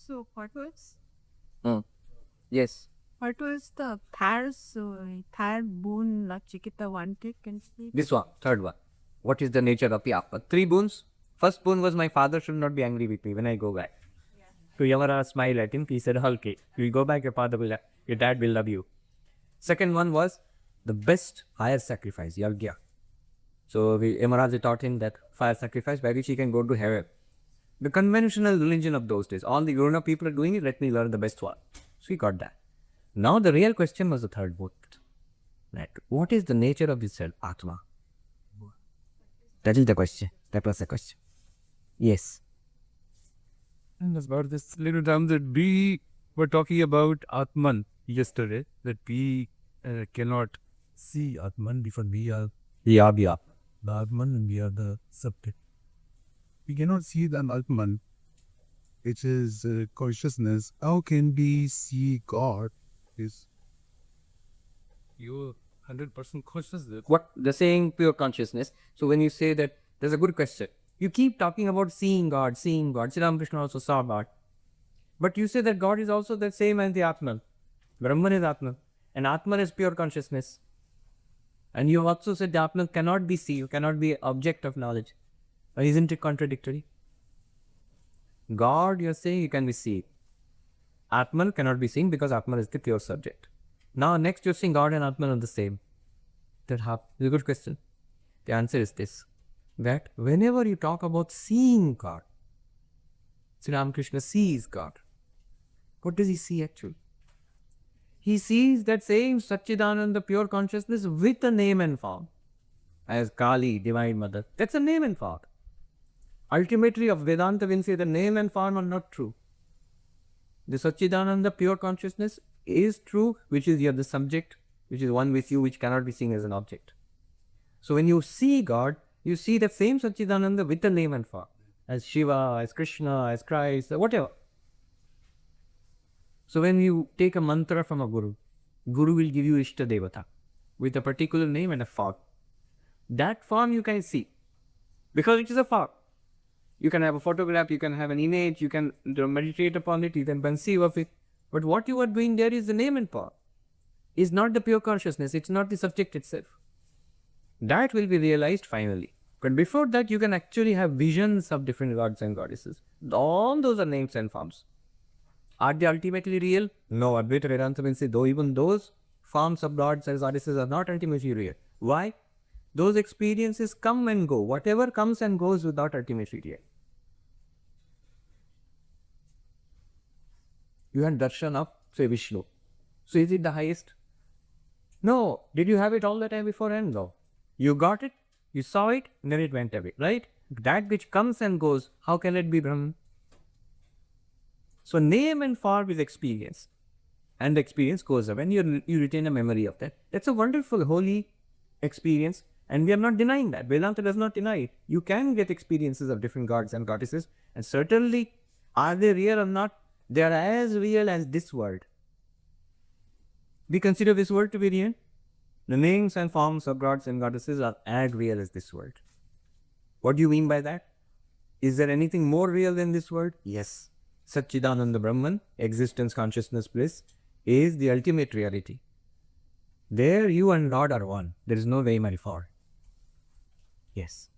So what was Yes. the third boon Nachiketa wanted? Can you This one, third one. What is the nature of the Atman? 3 boons. First boon was my father should not be angry with me when I go back. So Yamara smiled at him. He said, okay, you go back, your dad will love you. Second one was the best fire sacrifice, Yagya. So Yamaraja taught him that fire sacrifice by which he can go to heaven. The conventional religion of those days. All the grown-up people are doing it, let me learn the best one. So he got that. Now the real question was the third boon. Right. What is the nature of this Atma? That is the question. That was the question. Yes. And about this little time that we were talking about Atman yesterday, that we cannot see Atman because we are the Atman and we are the subject. We cannot see the Atman, which is consciousness. How can we see God? Is you 100% conscious? What the saying pure consciousness. So when you say that, there's a good question. You keep talking about seeing God, seeing God. Sri Ramakrishna also saw God. But you say that God is also the same as the Atman. Brahman is Atman. And Atman is pure consciousness. And you also said the Atman cannot be seen, cannot be object of knowledge. Isn't it contradictory? God, you're saying you can be seen. Atman cannot be seen because Atman is the pure subject. Now next you're saying God and Atman are the same. That is a good question. The answer is this. That whenever you talk about seeing God, Sri Ramakrishna sees God. What does he see actually? He sees that same Satchidananda, pure consciousness with a name and form. As Kali, Divine Mother. That's a name and form. Ultimately of Vedanta, when say the name and form are not true. The Satchidananda, pure consciousness is true, which is the subject, which is one with you, which cannot be seen as an object. So when you see God, you see the same Satchidananda with a name and form. As Shiva, as Krishna, as Christ, whatever. So when you take a mantra from a Guru, Guru will give you Ishta Devata with a particular name and a form. That form you can see because it is a form. You can have a photograph, you can have an image, you can meditate upon it, you can conceive of it. But what you are doing there is the name and form. It's not the pure consciousness, it's not the subject itself. That will be realized finally. But before that, you can actually have visions of different gods and goddesses. All those are names and forms. Are they ultimately real? No, Advaita Vedanta will say, though even those forms of gods and goddesses are not ultimately real. Why? Those experiences come and go. Whatever comes and goes without ultimately real. You had darshan of, say, Vishnu. So is it the highest? No. Did you have it all the time beforehand? No. You got it, you saw it, and then it went away, right? That which comes and goes, how can it be Brahman? So name and form is experience. And the experience goes away, and you retain a memory of that. That's a wonderful, holy experience. And we are not denying that. Vedanta does not deny it. You can get experiences of different gods and goddesses. And certainly, are they real or not? They are as real as this world. We consider this world to be real. The names and forms of gods and goddesses are as real as this world. What do you mean by that? Is there anything more real than this world? Yes. Satchidananda Brahman, existence, consciousness, bliss, is the ultimate reality. There you and God are one. There is no way, my friend. Yes.